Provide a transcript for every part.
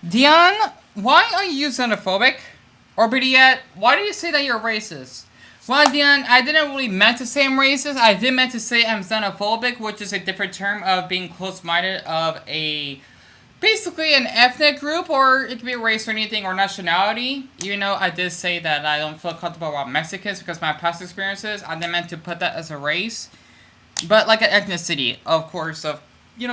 Dion, why are you xenophobic? Or better yet, why do you say that you're racist? Well, Dion, I didn't really meant to say I'm racist. I did meant to say I'm xenophobic, which is a different term of being close-minded of a basically an ethnic group, or it could be a race or anything or nationality. Even though I did say that I don't feel comfortable around Mexicans because of my past experiences, I didn't meant to put that as a race. But like an ethnicity, of course, of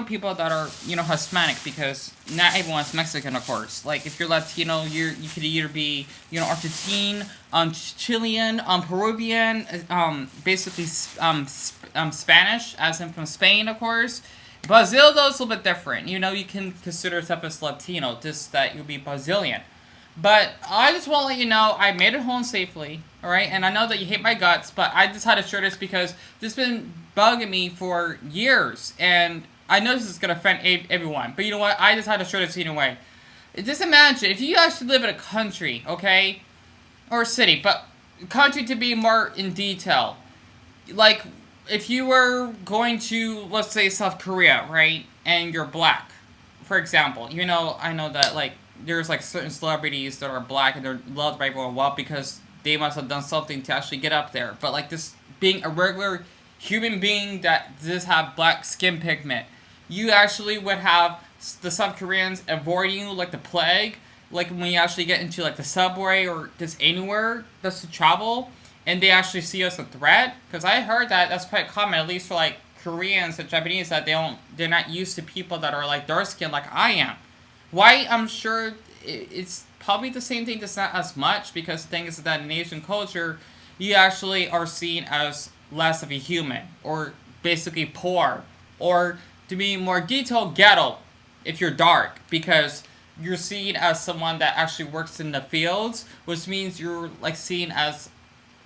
people that are Hispanic, because not everyone's Mexican, of course. Like if you're Latino, you could either be Argentine, Chilean, Peruvian, basically Spanish, as in from Spain, of course. Brazil though is a little bit different. You can consider yourself as Latino, just that you'll be Brazilian. But I just want to let you know I made it home safely, alright? And I know that you hate my guts, but I just had to share this because this has been bugging me for years. And I know this is going to offend everyone. But you know what? I just had to share this anyway. Just imagine if you actually live in a country, okay? Or a city, but country to be more in detail. Like, if you were going to, let's say, South Korea, right? And you're black, for example. I know that, like, there's like certain celebrities that are black and they're loved by everyone well because they must have done something to actually get up there. But like this being a regular human being that does have black skin pigment, you actually would have the South Koreans avoiding you like the plague. Like when you actually get into like the subway or just anywhere that's to travel, and they actually see us a threat. Because I heard that that's quite common, at least for like Koreans and Japanese, that they're not used to people that are like dark skinned like I am. Why? I'm sure it's probably the same thing, just not as much, because the thing is that in Asian culture, you actually are seen as less of a human, or basically poor, or to be more detailed, ghetto, if you're dark, because you're seen as someone that actually works in the fields, which means you're like seen as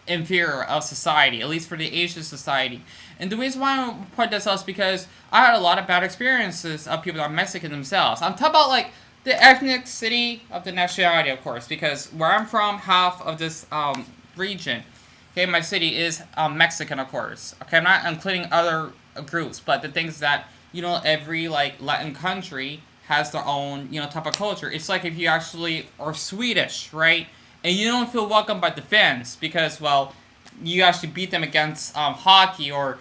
inferior of society, at least for the Asian society. And the reason why I point this out is because I had a lot of bad experiences of people that are Mexican themselves. I'm talking about like the ethnicity of the nationality, of course, because where I'm from, half of this region, okay, my city is Mexican, of course. Okay, I'm not including other groups, but the thing is that every like Latin country has their own type of culture. It's like if you actually are Swedish, right? And you don't feel welcome by the fans because, well, you actually beat them against hockey, or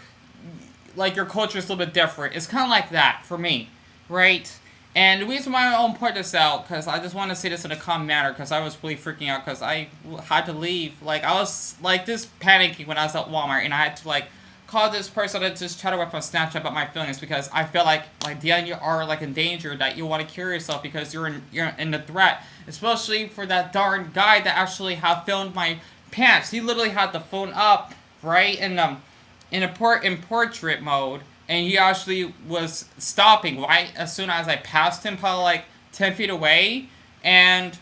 like your culture is a little bit different. It's kind of like that for me, right? And the reason why I don't point this out, because I just want to say this in a calm manner, because I was really freaking out because I had to leave. Like, I was like this panicking when I was at Walmart, and I had to like call this person that just chatted with on Snapchat about my feelings, because I feel like Dion, you are like in danger, that you want to cure yourself because you're in the threat, especially for that darn guy that actually have filmed my pants. He literally had the phone up right in portrait mode, and he actually was stopping right as soon as I passed him, probably like 10 feet away, and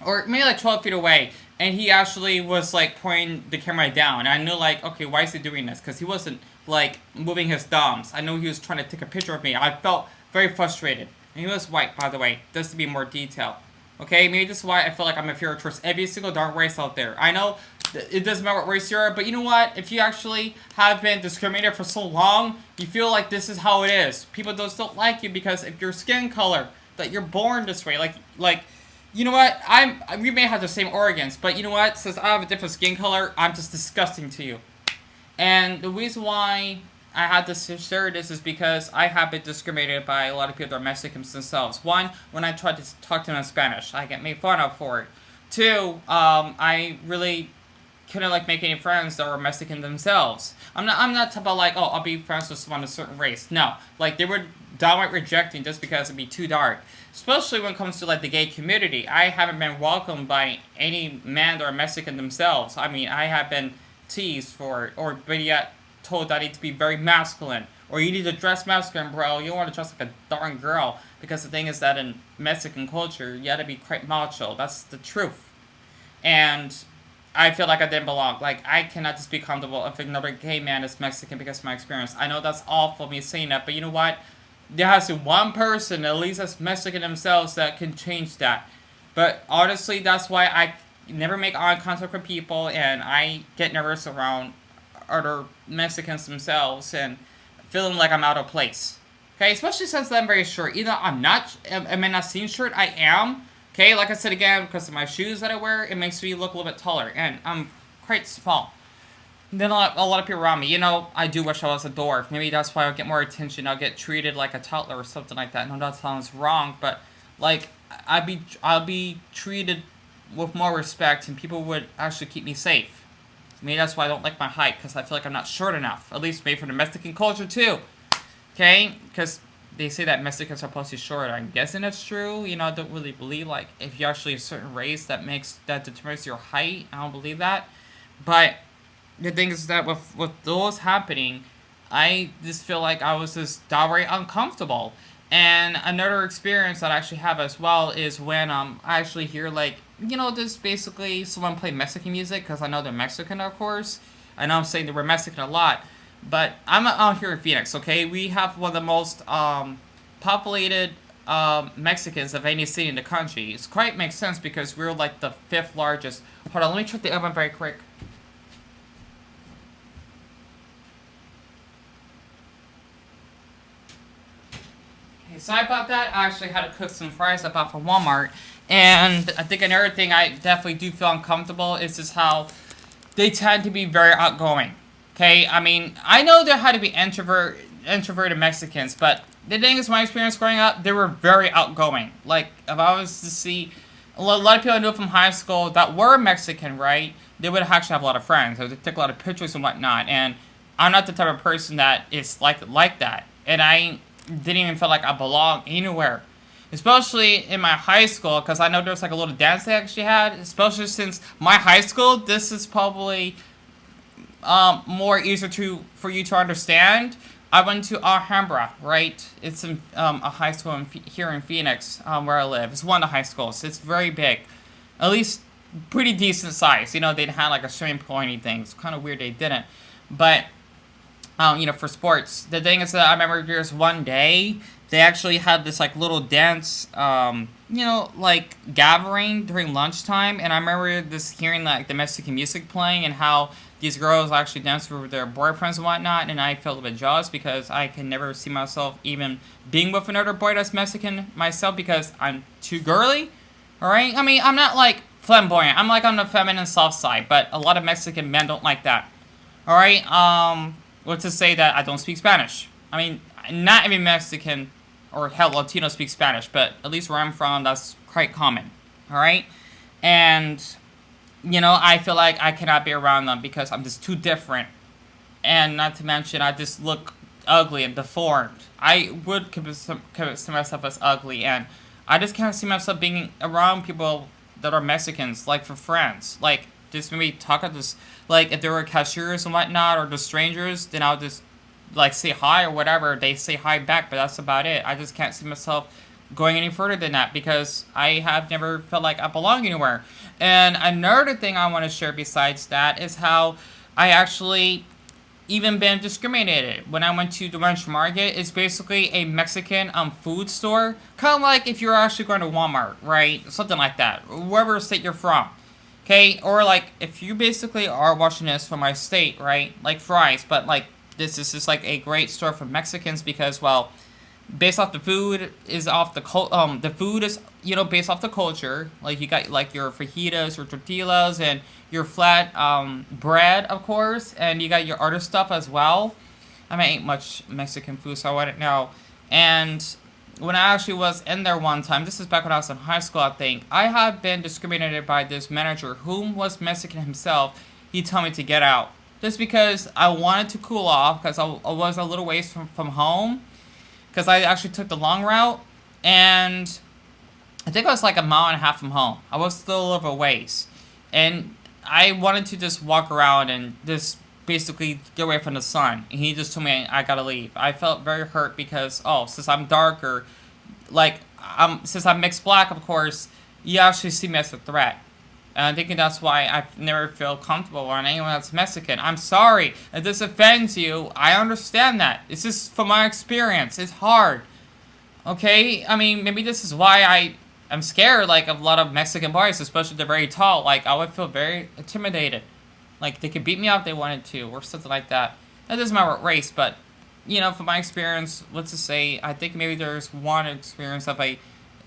or maybe like 12 feet away, and he actually was like pointing the camera down. And I knew like, okay, why is he doing this? Because he wasn't like moving his thumbs. I know he was trying to take a picture of me. I felt very frustrated. And he was white, by the way, just to be more detailed. Okay, maybe this is why I feel like I'm inferior towards every single darn race out there. I know it doesn't matter what race you are, but you know what? If you actually have been discriminated for so long, you feel like this is how it is. People just don't like you because of your skin color, that you're born this way. Like, you know what? We may have the same organs, but you know what? Since I have a different skin color, I'm just disgusting to you. And the reason why I had to share this is because I have been discriminated by a lot of people that are Mexicans themselves. One, when I tried to talk to them in Spanish, I get made fun of for it. Two, I really couldn't like make any friends that were Mexican themselves. I'm not talking about like, oh, I'll be friends with someone of a certain race. No, like they were downright rejecting just because it'd be too dark. Especially when it comes to like the gay community, I haven't been welcomed by any man that are Mexican themselves. I mean, I have been teased for it, or but yet told that I need to be very masculine, or you need to dress masculine, bro. You don't want to dress like a darn girl, because the thing is that in Mexican culture, you gotta be quite macho. That's the truth, and I feel like I didn't belong. Like, I cannot just be comfortable if another gay man is Mexican because of my experience. I know that's awful me saying that, but you know what? There has to be one person, at least that's Mexican themselves, that can change that. But honestly, that's why I never make eye contact with people, and I get nervous around other Mexicans themselves and feeling like I'm out of place. Okay, especially since I'm very short. Either I'm not, I may not seem short, I am. Okay, like I said again, because of my shoes that I wear, it makes me look a little bit taller, and I'm quite small. Then a lot of people around me, I do wish I was a dwarf. Maybe that's why I'll get more attention. I'll get treated like a toddler or something like that. No, that sounds wrong, but like I'll be treated with more respect, and people would actually keep me safe. Maybe that's why I don't like my height, because I feel like I'm not short enough. At least maybe for the Mexican culture too. Okay, because they say that Mexicans are supposed to be short. I'm guessing that's true. I don't really believe like if you're actually a certain race that determines your height. I don't believe that. But the thing is that with those happening, I just feel like I was just downright uncomfortable. And another experience that I actually have as well is when I actually hear like just basically someone play Mexican music, because I know they're Mexican, of course. I know I'm saying they were Mexican a lot, but I'm out here in Phoenix. Okay, we have one of the most populated Mexicans of any city in the country. It's quite makes sense because we're like the fifth largest. Hold on, let me check the oven very quick. Okay, sorry about that. I actually had to cook some fries I bought from Walmart. And I think another thing I definitely do feel uncomfortable is just how they tend to be very outgoing. Okay, I mean, I know there had to be introverted Mexicans, but the thing is, my experience growing up, they were very outgoing. Like, if I was to see a lot of people I knew from high school that were Mexican, right? They would actually have a lot of friends. They would take a lot of pictures and whatnot. And I'm not the type of person that is like that. And I didn't even feel like I belonged anywhere. Especially in my high school, because I know there was like a little dance they actually had. Especially since my high school, this is probably more easier for you to understand. I went to Alhambra, right? It's in, a high school here in Phoenix, where I live. It's one of the high schools. It's very big, at least pretty decent size. They didn't have like a swimming pool or anything. It's kind of weird they didn't, but for sports, the thing is that I remember there's one day they actually had this like little dance, like gathering during lunchtime, and I remember just hearing like the Mexican music playing and how these girls actually danced with their boyfriends and whatnot, and I felt a bit jealous because I can never see myself even being with another boy that's Mexican myself because I'm too girly. All right, I mean I'm not like flamboyant. I'm like on the feminine soft side, but a lot of Mexican men don't like that. All right, what's to say that I don't speak Spanish? I mean, not every Mexican or hell Latino speaks Spanish, but at least where I'm from, that's quite common. All right, and I feel like I cannot be around them because I'm just too different. And not to mention, I just look ugly and deformed. I would consider myself as ugly, and I just can't see myself being around people that are Mexicans, like for friends. Like, just maybe talk at this, like, if there were cashiers and whatnot, or just strangers, then I'll just, like, say hi or whatever. They say hi back, but that's about it. I just can't see myself going any further than that because I have never felt like I belong anywhere. And another thing I want to share besides that is how I actually even been discriminated. When I went to the Ranch Market, it's basically a Mexican food store. Kind of like if you're actually going to Walmart, right? Something like that. Wherever state you're from. Okay? Or like if you basically are watching this from my state, right? Like Fry's. But like this is just like a great store for Mexicans because, well, based off the food is off the food is based off the culture. Like you got like your fajitas or tortillas and your flat bread, of course, and you got your other stuff as well. I mean, I ain't much Mexican food, so I wouldn't know. And when I actually was in there one time, this is back when I was in high school, I think, I had been discriminated by this manager, whom was Mexican himself. He told me to get out just because I wanted to cool off because I was a little ways from home. Because I actually took the long route, and I think I was like a mile and a half from home. I was still a little ways. And I wanted to just walk around and just basically get away from the sun. And he just told me I gotta leave. I felt very hurt because, since I'm darker, like, since I'm mixed black, of course, you actually see me as a threat. And I'm thinking that's why I never feel comfortable around anyone that's Mexican. I'm sorry if this offends you. I understand that. It's just from my experience. It's hard. Okay? I mean, maybe this is why I'm scared, like, of a lot of Mexican boys, especially if they're very tall. Like, I would feel very intimidated. Like, they could beat me up if they wanted to, or something like that. That doesn't matter what race, but from my experience, let's just say, I think maybe there's one experience of a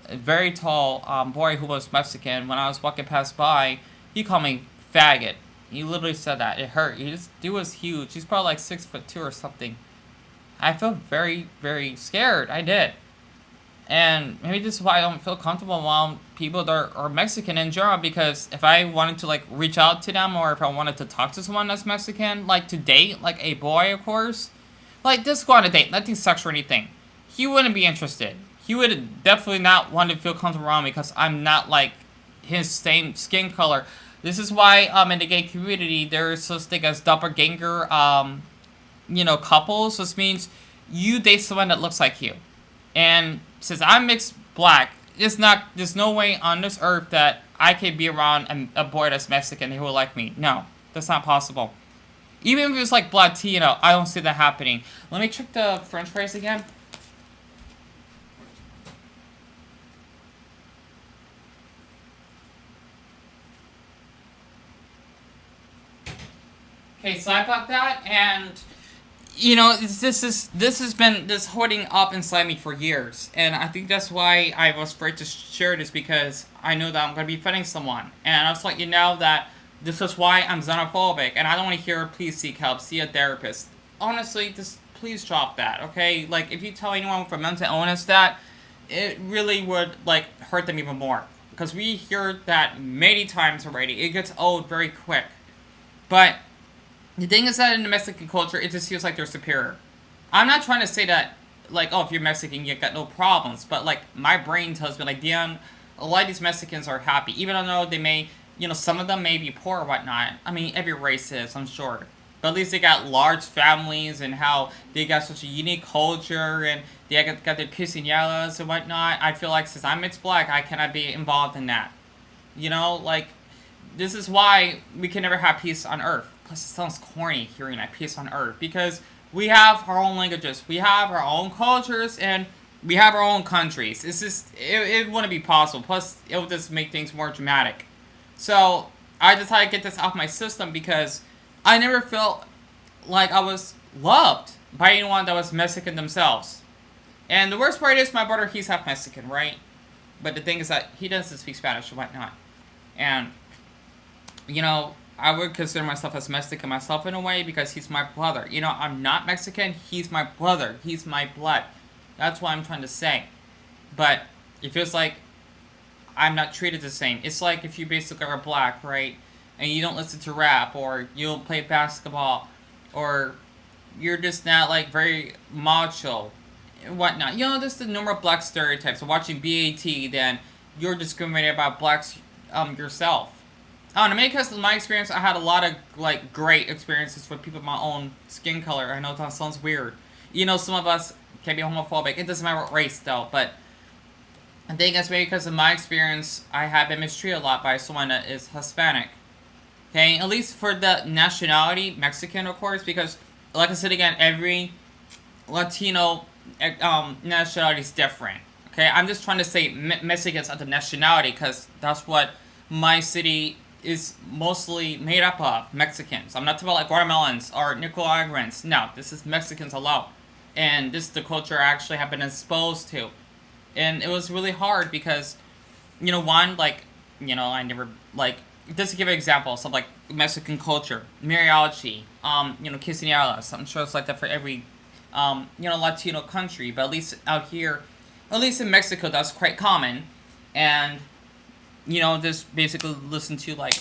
very tall boy who was Mexican. When I was walking past by, he called me faggot. He literally said that. It hurt. Dude was huge. He's probably like 6'2" or something. I felt very, very scared. I did. And maybe this is why I don't feel comfortable around people that are Mexican in general, because if I wanted to like reach out to them, or if I wanted to talk to someone that's Mexican, like to date, like a boy, of course, like just go on a date, nothing sexual or anything, he wouldn't be interested. He would definitely not want to feel comfortable around me because I'm not like his same skin color. This is why in the gay community there is such thing as doppelganger couples. This means you date someone that looks like you. And since I'm mixed black, there's no way on this earth that I could be around a boy that's Mexican who will like me. No, that's not possible. Even if it's like Latino, I don't see that happening. Let me check the French fries again. Okay, so I bought that, and this has been this hoarding up inside me for years, and I think that's why I was afraid to share this, because I know that I'm gonna be offending someone, and I was like, that this is why I'm xenophobic, and I don't want to hear please seek help, see a therapist. Honestly, just please drop that, okay? Like, if you tell anyone with a mental illness that, it really would like hurt them even more, because we hear that many times already. It gets old very quick, but the thing is that in the Mexican culture, it just feels like they're superior. I'm not trying to say that, like, oh, if you're Mexican, you got no problems. But, like, my brain tells me, like, Dion, a lot of these Mexicans are happy. Even though they may, some of them may be poor or whatnot. I mean, every race is, I'm sure. But at least they got large families, and how they got such a unique culture, and they got their quinceañeras and whatnot. I feel like since I'm mixed black, I cannot be involved in that. Like, this is why we can never have peace on Earth. Plus, it sounds corny hearing that, peace on Earth, because we have our own languages, we have our own cultures, and we have our own countries. It's just, it wouldn't be possible. Plus, it would just make things more dramatic. So, I decided to get this off my system because I never felt like I was loved by anyone that was Mexican themselves. And the worst part is, my brother, he's half Mexican, right? But the thing is that he doesn't speak Spanish or whatnot. And, I would consider myself as Mexican myself in a way, because he's my brother. I'm not Mexican, he's my brother, he's my blood. That's what I'm trying to say. But it feels like I'm not treated the same. It's like if you basically are black, right? And you don't listen to rap, or you don't play basketball, or you're just not like very macho and whatnot. Just the normal black stereotypes. Watching BAT, then you're discriminated about blacks yourself. I don't know, maybe because of my experience, I had a lot of, like, great experiences with people of my own skin color. I know that sounds weird. Some of us can be homophobic. It doesn't matter what race, though, but I think that's maybe because of my experience, I have been mistreated a lot by someone that is Hispanic. Okay, at least for the nationality, Mexican, of course, because, like I said again, every Latino nationality is different. Okay, I'm just trying to say Mexicans are the nationality, because that's what my city is mostly made up of, Mexicans. I'm not talking about like Guatemalans or Nicaraguans. No, this is Mexicans alone. And this is the culture I actually have been exposed to. And it was really hard because, one, like, I never, like, just to give examples of, like, Mexican culture, mariachi, quinceañeras. I'm sure it's like that for every, Latino country. But at least out here, at least in Mexico, that's quite common. And just basically listen to, like,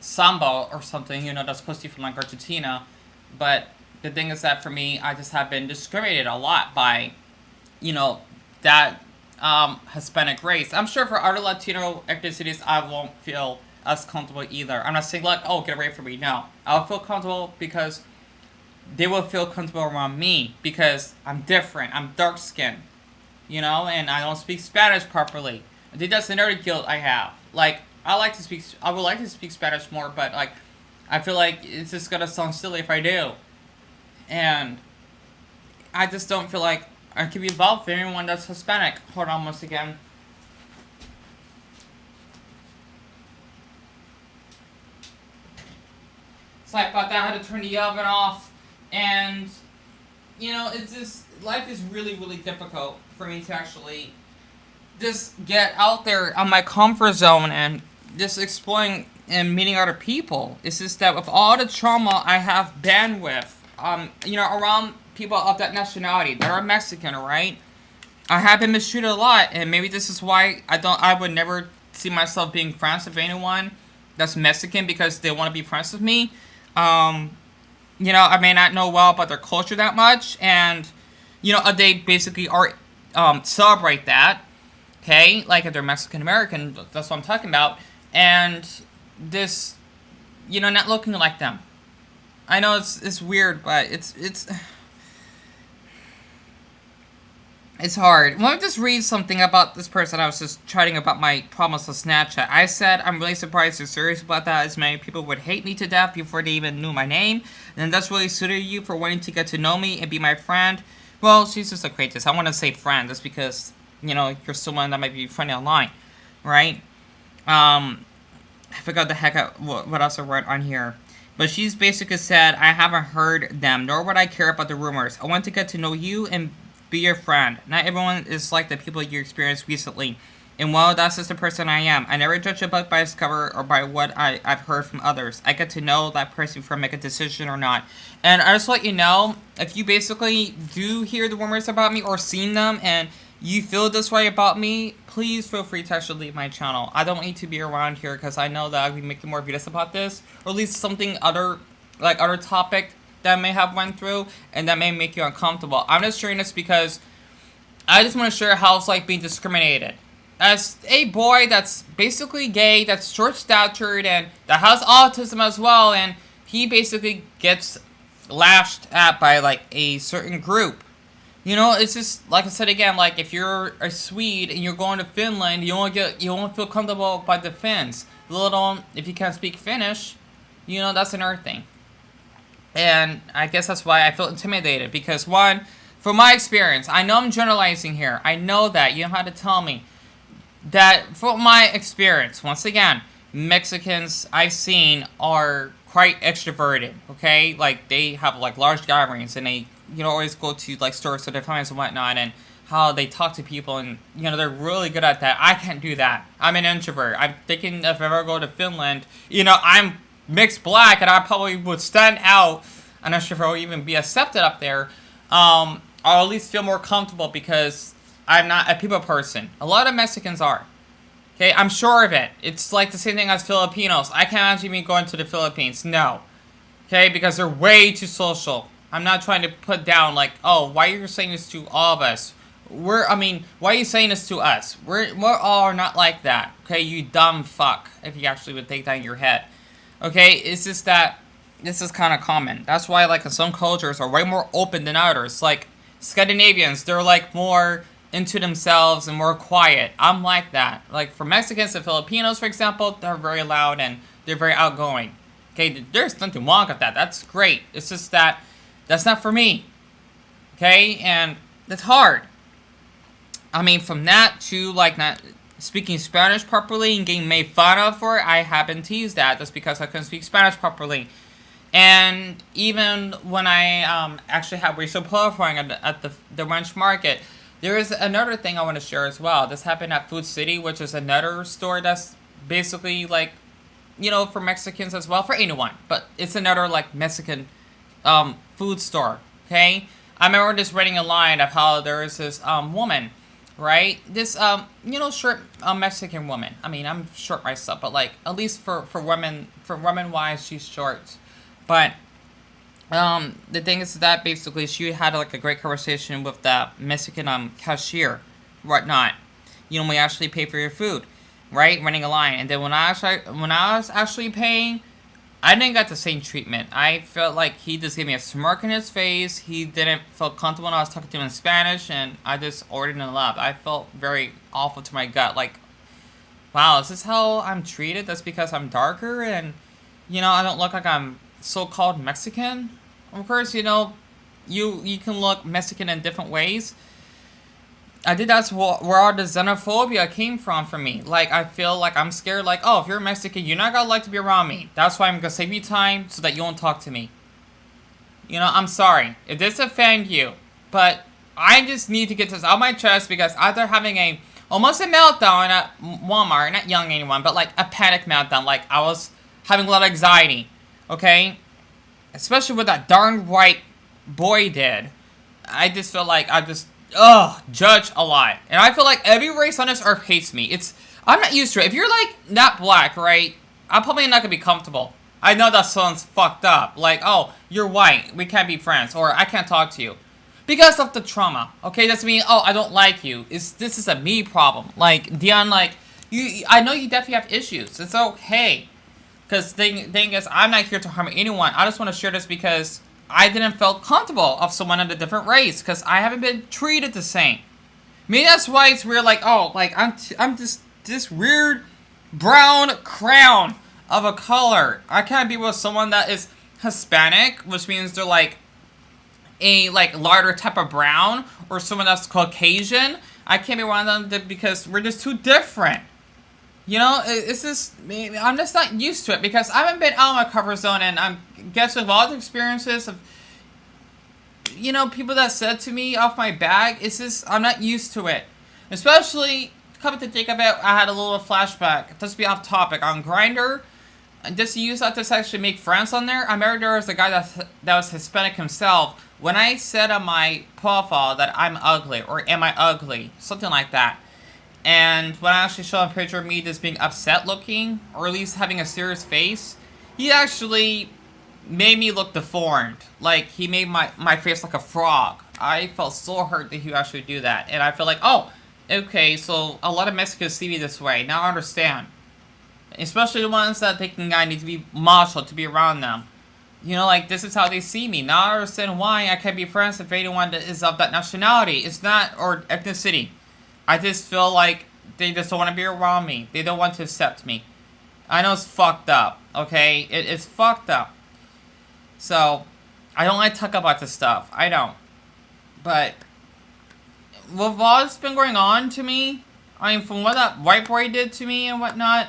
samba or something, that's supposed to be from, like, Argentina. But the thing is that for me, I just have been discriminated a lot by, that Hispanic race. I'm sure for other Latino ethnicities, I won't feel as comfortable either. I'm not saying, like, oh, get away from me. No. I'll feel comfortable because they will feel comfortable around me, because I'm different. I'm dark-skinned, and I don't speak Spanish properly. I think that's another guilt I have. Like, I would like to speak Spanish more, but, like, I feel like it's just gonna sound silly if I do. And I just don't feel like I can be involved with anyone that's Hispanic. Hold on once again. Sorry about that, I had to turn the oven off. And it's just life is really, really difficult for me to actually just get out there on my comfort zone and just exploring and meeting other people. It's just that with all the trauma I have bandwidth, around people of that nationality that are Mexican, right? I have been mistreated a lot, and maybe this is why I would never see myself being friends with anyone that's Mexican because they want to be friends with me. I may not know well about their culture that much, and they basically are celebrate that. Okay, like if they're Mexican American, that's what I'm talking about, and this, not looking like them. I know it's weird, but it's hard. Let me just read something about this person. I was just chatting about my problems with Snapchat. I said, I'm really surprised you're serious about that, as many people would hate me to death before they even knew my name. And that's really suited you for wanting to get to know me and be my friend. Well, she's just a acquaintance. I want to say friend just because, you're someone that might be friendly online, right? I forgot the heck what else I wrote on here. But she's basically said, I haven't heard them, nor would I care about the rumors. I want to get to know you and be your friend. Not everyone is like the people you experienced recently. And well, that's just the person I am. I never judge a book by its cover or by what I've heard from others. I get to know that person before I make a decision or not. And I just let you know, if you basically do hear the rumors about me or seen them and you feel this way about me, please feel free to actually leave my channel. I don't need to be around here because I know that I'll be making more videos about this. Or at least something other topic that I may have went through and that may make you uncomfortable. I'm just sharing this because I just want to share how it's like being discriminated. As a boy that's basically gay, that's short-statured, and that has autism as well, and he basically gets lashed at by like a certain group. It's just like I said again. Like if you're a Swede and you're going to Finland, you won't feel comfortable by the Finns. Let alone if you can't speak Finnish, that's another thing. And I guess that's why I feel intimidated because one, from my experience, I know I'm generalizing here. I know that you don't have to tell me that from my experience. Once again, Mexicans I've seen are quite extroverted. Okay, like they have like large gatherings and they always go to like stores with their families and whatnot, and how they talk to people, and they're really good at that. I can't do that. I'm an introvert. I'm thinking if I ever go to Finland, I'm mixed black, and I probably would stand out. I'm not sure if I would even be accepted up there. Or at least feel more comfortable because I'm not a people person. A lot of Mexicans are. Okay, I'm sure of it. It's like the same thing as Filipinos. I can't imagine me going to the Philippines. No. Okay, because they're way too social. I'm not trying to put down like, oh, why are you saying this to all of us? Why are you saying this to us? We're all not like that. Okay, you dumb fuck. If you actually would take that in your head. Okay, it's just that this is kind of common. That's why like some cultures are way more open than others. Like Scandinavians, they're like more into themselves and more quiet. I'm like that. Like for Mexicans and Filipinos, for example, they're very loud and they're very outgoing. Okay, there's nothing wrong with that. That's great. It's just that that's not for me. Okay, and it's hard. I mean, from that to like not speaking Spanish properly and getting made fun of for it, I have been teased at just because I couldn't speak Spanish properly. And even when I actually had racial profiling at the Wench Market, there is another thing I want to share as well. This happened at Food City, which is another store that's basically like, for Mexicans as well, for anyone. But it's another like Mexican food store, okay? I remember just reading a line of how there is this woman, right? This short Mexican woman. I mean, I'm short myself, but like at least for women wise, she's short. But the thing is that basically she had like a great conversation with the Mexican cashier, whatnot. We actually pay for your food, right? Running a line, and then when I was actually paying, I didn't get the same treatment. I felt like he just gave me a smirk in his face. He didn't feel comfortable when I was talking to him in Spanish, and I just ordered and left. I felt very awful to my gut. Like, wow, is this how I'm treated? That's because I'm darker and, I don't look like I'm so-called Mexican? Of course, you can look Mexican in different ways. I think that's where all the xenophobia came from for me. Like, I feel like I'm scared, like, oh, if you're Mexican, you're not gonna like to be around me. That's why I'm gonna save you time so that you won't talk to me. I'm sorry if this offend you, but I just need to get this out of my chest because after having almost a meltdown at Walmart, not yelling at anyone, but like a panic meltdown, like I was having a lot of anxiety, okay? Especially what that darn white boy did. I just feel like I just, judge a lot. And I feel like every race on this earth hates me. I'm not used to it. If you're like not black, right, I'm probably not gonna be comfortable. I know that sounds fucked up. Like, oh, you're white, we can't be friends, or I can't talk to you. Because of the trauma, okay? Doesn't mean, oh, I don't like you. This is a me problem. Like, Dion, like, I know you definitely have issues. It's okay. Because thing is, I'm not here to harm anyone. I just want to share this because I didn't feel comfortable of someone of a different race. Because I haven't been treated the same. Maybe that's why it's weird, like, oh, like, I'm just this weird brown crown of a color. I can't be with someone that is Hispanic, which means they're like a lighter type of brown, or someone that's Caucasian. I can't be around them because we're just too different. It's just, I'm just not used to it because I haven't been out of my comfort zone, and I'm guessing with all the experiences of, people that said to me off my back, it's just, I'm not used to it. Especially, coming to think of it, I had a little flashback, just to be off topic, on Grindr. And just to use that to actually make friends on there, I remember there was a guy that was Hispanic himself. When I said on my profile that I'm ugly, or am I ugly, something like that. And when I actually showed a picture of me just being upset looking, or at least having a serious face, he actually made me look deformed. Like, he made my face like a frog. I felt so hurt that he would actually do that. And I feel like, oh, okay, so a lot of Mexicans see me this way. Now I understand. Especially the ones that thinking I need to be macho to be around them. Like, this is how they see me. Now I understand why I can't be friends with anyone that is of that nationality. It's not, or ethnicity. I just feel like they just don't want to be around me. They don't want to accept me. I know it's fucked up, okay? It's fucked up. So, I don't like to talk about this stuff. I don't. But, with all that's been going on to me, I mean, from what that white boy did to me and whatnot,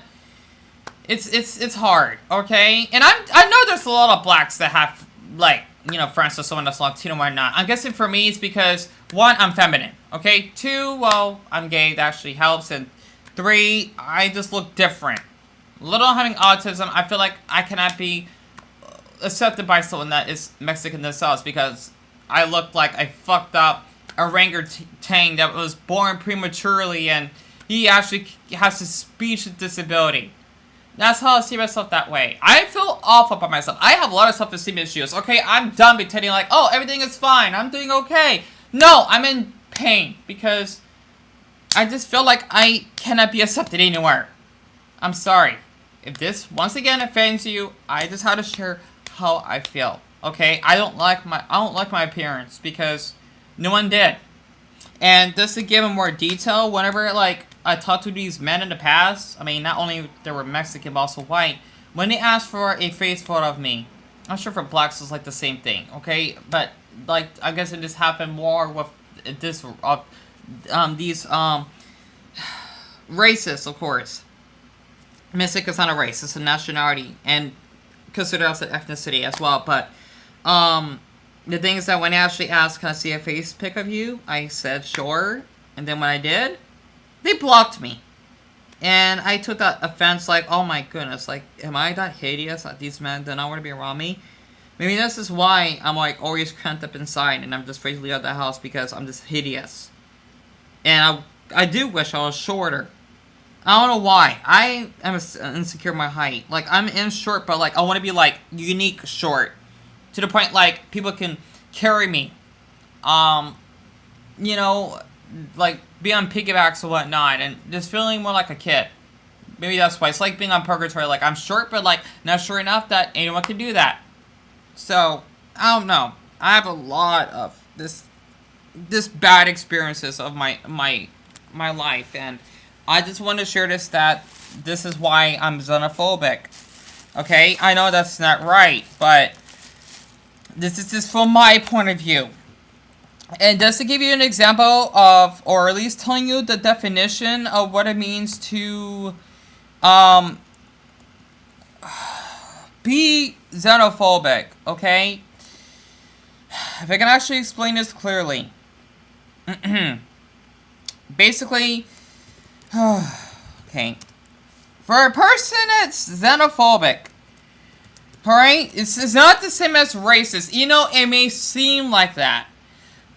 it's hard, okay? And I know there's a lot of blacks that have, like, friends with someone that's Latino and whatnot. I'm guessing for me it's because, 1, I'm feminine, okay? 2, well, I'm gay, that actually helps. And 3, I just look different. Little having autism, I feel like I cannot be accepted by someone that is Mexican themselves because I look like a fucked up orangutan that was born prematurely and he actually has a speech disability. That's how I see myself that way. I feel awful about myself. I have a lot of self-esteem issues. Okay, I'm done pretending like, oh, everything is fine. I'm doing okay. No, I'm in pain because I just feel like I cannot be accepted anywhere. I'm sorry. If this, once again, offends you, I just had to share how I feel. Okay, I don't like my appearance because no one did. And just to give them more detail, whenever I talked to these men in the past, I mean, not only they were Mexican, but also white, when they asked for a face photo of me, I'm sure for blacks it's like the same thing, okay? But, like, I guess it just happened more with these races, of course. Mexicans not a race, it's a nationality, and considered as an ethnicity as well, but, the thing is that when they actually asked, can I see a face pic of you? I said, sure. And then when I did, they blocked me. And I took that offense like, oh my goodness, like, am I that hideous that these men do not want to be around me? Maybe this is why I'm like always cramped up inside and I'm just afraid to leave out the house because I'm just hideous. And I do wish I was shorter. I don't know why. I am insecure in my height. Like, I'm in short, but like, I want to be like unique short. To the point, like, people can carry me. Like, be on piggybacks or whatnot. And just feeling more like a kid. Maybe that's why. It's like being on purgatory. Like, I'm short, but, like, not short enough that anyone can do that. So, I don't know. I have a lot of this bad experiences of my life. And I just want to share that this is why I'm xenophobic. Okay? I know that's not right, but this is just from my point of view. And just to give you an example of, or at least telling you the definition of what it means to be xenophobic, okay? If I can actually explain this clearly. Basically, okay. For a person that's xenophobic, alright, it's not the same as racist. You know, it may seem like that.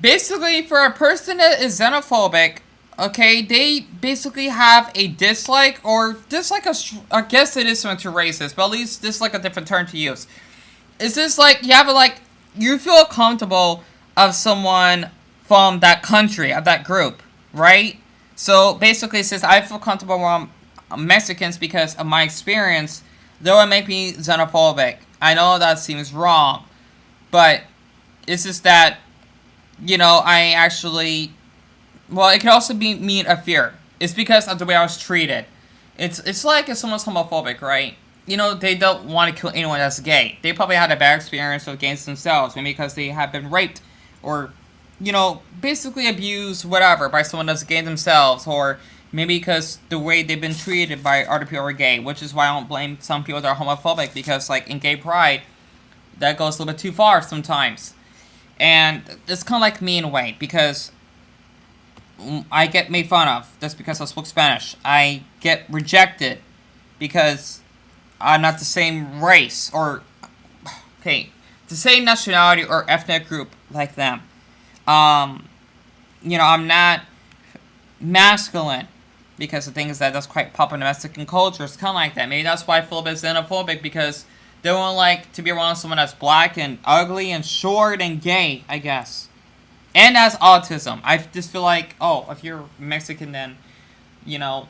Basically, for a person that is xenophobic, okay, they basically have a dislike, or dislike, I guess it is similar to racist, but at least dislike a different term to use. It's just like, you have a, like, you feel comfortable of someone from that country, of that group, right? So, basically, it says, I feel comfortable around Mexicans because of my experience, though it may be xenophobic. I know that seems wrong, but it's just that, you know, I actually, well, it could also be mean a fear. It's because of the way I was treated. It's like if someone's homophobic, right? You know, they don't want to kill anyone that's gay. They probably had a bad experience with gays themselves, maybe because they have been raped, or, you know, basically abused, whatever, by someone that's gay themselves, or maybe because the way they've been treated by other people who are gay, which is why I don't blame some people that are homophobic, because, like, in gay pride, that goes a little bit too far sometimes. And it's kind of like me in a way, because I get made fun of just because I spoke Spanish. I get rejected because I'm not the same race, or, okay, the same nationality or ethnic group like them. You know, I'm not masculine, because the thing is that's quite popular in Mexican culture. It's kind of like that. Maybe that's why I feel a bit xenophobic, because they don't like to be around someone that's black and ugly and short and gay, I guess. And has autism. I just feel like, oh, if you're Mexican, then, you know,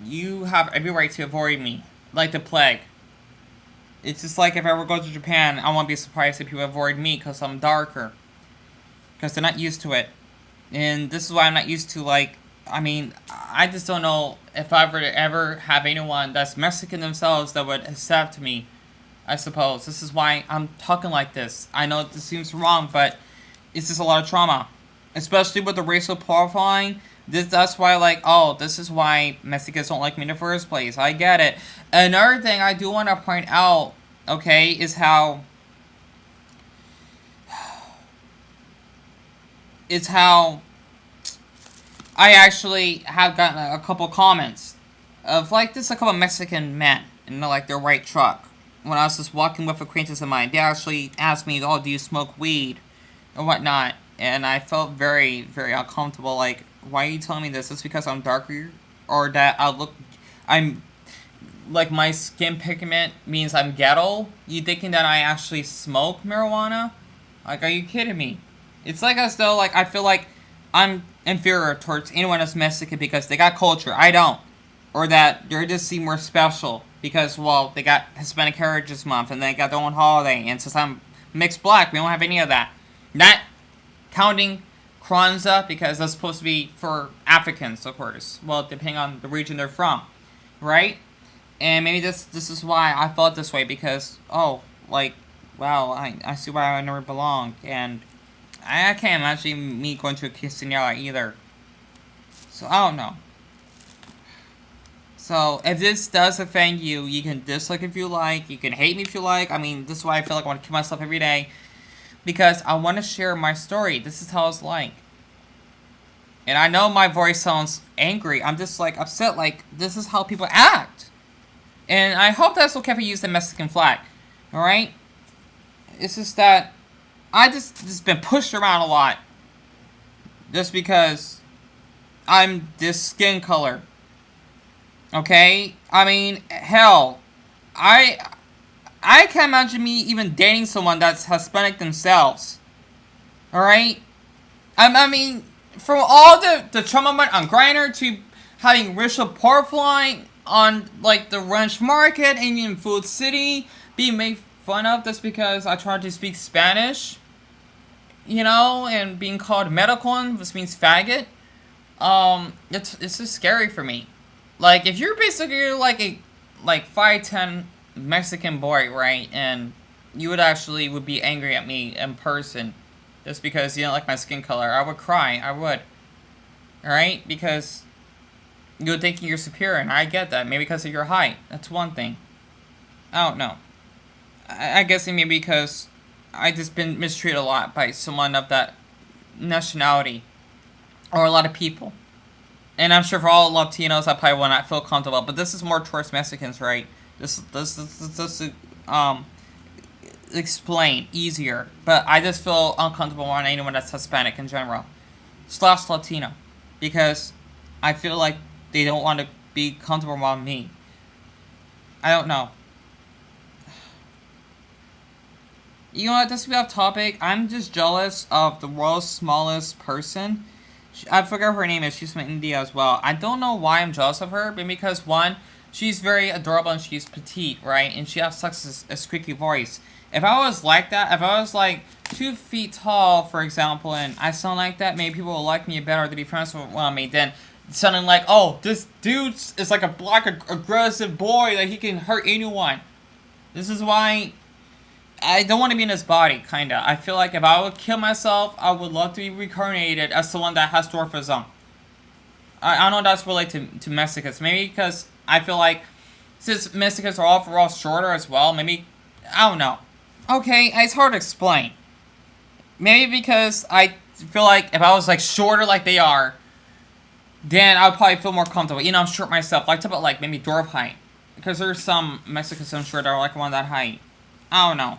you have every right to avoid me. Like the plague. It's just like if I ever go to Japan, I won't be surprised if people avoid me because I'm darker. Because they're not used to it. And this is why I'm not used to, like, I mean, I just don't know if I ever have anyone that's Mexican themselves that would accept me, I suppose. This is why I'm talking like this. I know this seems wrong, but it's just a lot of trauma. Especially with the racial profiling. That's why, like, oh, this is why Mexicans don't like me in the first place. I get it. Another thing I do want to point out, okay, is how I actually have gotten a couple comments of, like, this a couple Mexican men in, like, their white truck. When I was just walking with acquaintances of mine, they actually asked me, oh, do you smoke weed or whatnot? And I felt very, very uncomfortable. Like, why are you telling me this? Is because I'm darker, or that I'm, like, my skin pigment means I'm ghetto? You thinking that I actually smoke marijuana? Like, are you kidding me? It's like as though, like, I feel like I'm inferior towards anyone that's Mexican because they got culture. I don't. Or that they just seem more special because, well, they got Hispanic Heritage Month and they got their own holiday. And since I'm mixed black, we don't have any of that. Not counting Kwanzaa, because that's supposed to be for Africans, of course. Well, depending on the region they're from. Right? And maybe this is why I felt this way, because, oh, like, wow, I see why I never belonged. And I can't imagine me going to a quinceañera either. So, I don't know. So, if this does offend you, you can dislike if you like, you can hate me if you like. I mean, this is why I feel like I want to kill myself every day. Because I want to share my story. This is how it's like. And I know my voice sounds angry. I'm just, like, upset. Like, this is how people act. And I hope that's okay if I use the Mexican flag. Alright? It's just that I just been pushed around a lot. Just because I'm this skin color. Okay? I mean, hell. I can't imagine me even dating someone that's Hispanic themselves. Alright? I mean, from all the trauma on Grindr to having racial profiling on, like, the ranch market and in Food City, being made fun of just because I tried to speak Spanish, you know, and being called medicon, which means faggot. It's just scary for me. Like, if you're basically like a 5'10" Mexican boy, right, and you would be angry at me in person just because you don't like my skin color, I would cry. I would. Alright? Because you're thinking you're superior, and I get that. Maybe because of your height. That's one thing. I don't know. I guess maybe because I just been mistreated a lot by someone of that nationality, or a lot of people. And I'm sure for all Latinos, I probably will not feel comfortable. But this is more towards Mexicans, right? This explain easier. But I just feel uncomfortable around anyone that's Hispanic in general, slash Latino, because I feel like they don't want to be comfortable around me. I don't know. You know what? This will be off topic. I'm just jealous of the world's smallest person. I forget her name is. She's from India as well. I don't know why I'm jealous of her, but because one, she's very adorable and she's petite, right? And she has such a squeaky voice. If I was like that, if I was like 2 feet tall, for example, and I sound like that, maybe people will like me better to be friends with me than sounding like, oh, this dude is like a black aggressive boy that he can hurt anyone. This is why I don't want to be in his body, kinda. I feel like if I would kill myself, I would love to be reincarnated as someone that has dwarfism. I don't know if that's related to Mexicans. Maybe because I feel like since Mexicans are overall shorter as well, maybe, I don't know. Okay, it's hard to explain. Maybe because I feel like if I was like shorter like they are, then I would probably feel more comfortable. You know, I'm short myself. Like, talk about like maybe dwarf height. Because there's some Mexicans I'm sure that are like around that height. I don't know.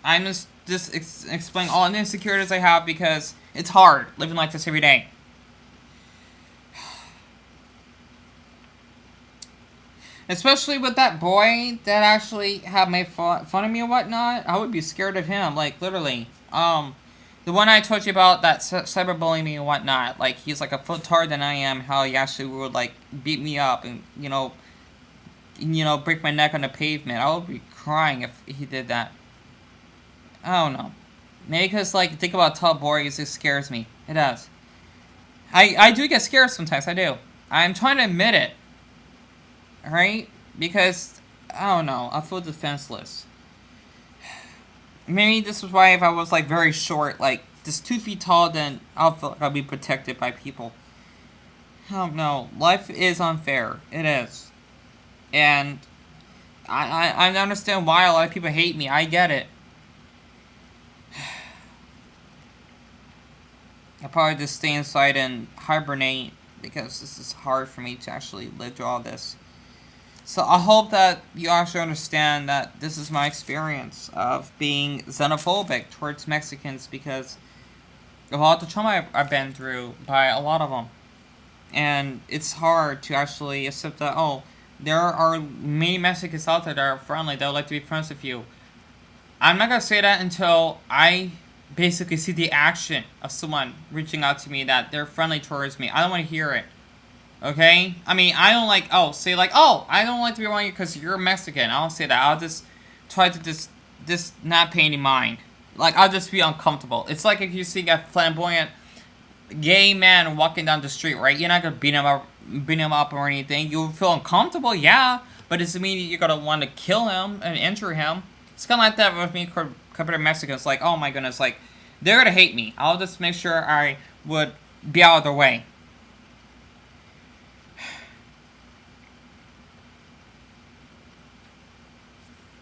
I'm just explaining all the insecurities I have because it's hard living like this every day. Especially with that boy that actually had made fun of me and whatnot. I would be scared of him, like, literally. The one I told you about, that cyberbullying me and whatnot. Like, he's like a foot taller than I am. How he actually would, like, beat me up and, you know, break my neck on the pavement. I would be crying if he did that. I don't know. Maybe because, like, think about tall boys, it scares me. It does. I do get scared sometimes, I do. I'm trying to admit it. Alright? Because, I don't know, I feel defenseless. Maybe this is why if I was, like, very short, like, just 2 feet tall, then I'll feel like I'll be protected by people. I don't know. Life is unfair. It is. And I understand why a lot of people hate me. I get it. I'll probably just stay inside and hibernate because this is hard for me to actually live through all this. So I hope that you actually understand that this is my experience of being xenophobic towards Mexicans because of all the trauma I've been through by a lot of them. And it's hard to actually accept that, oh, there are many Mexicans out there that are friendly, that would like to be friends with you. I'm not going to say that until I basically see the action of someone reaching out to me that they're friendly towards me. I don't want to hear it. Okay? I mean, I don't like, say like, I don't like to be around you because you're Mexican. I don't say that. I'll just try to just not pay any mind. Like, I'll just be uncomfortable. It's like if you see a flamboyant gay man walking down the street, right? You're not going to beat him up or anything. You'll feel uncomfortable, yeah. But it doesn't mean you're going to want to kill him and injure him. It's kind of like that with me compared to Mexicans. Like, oh my goodness, like, they're going to hate me. I'll just make sure I would be out of their way.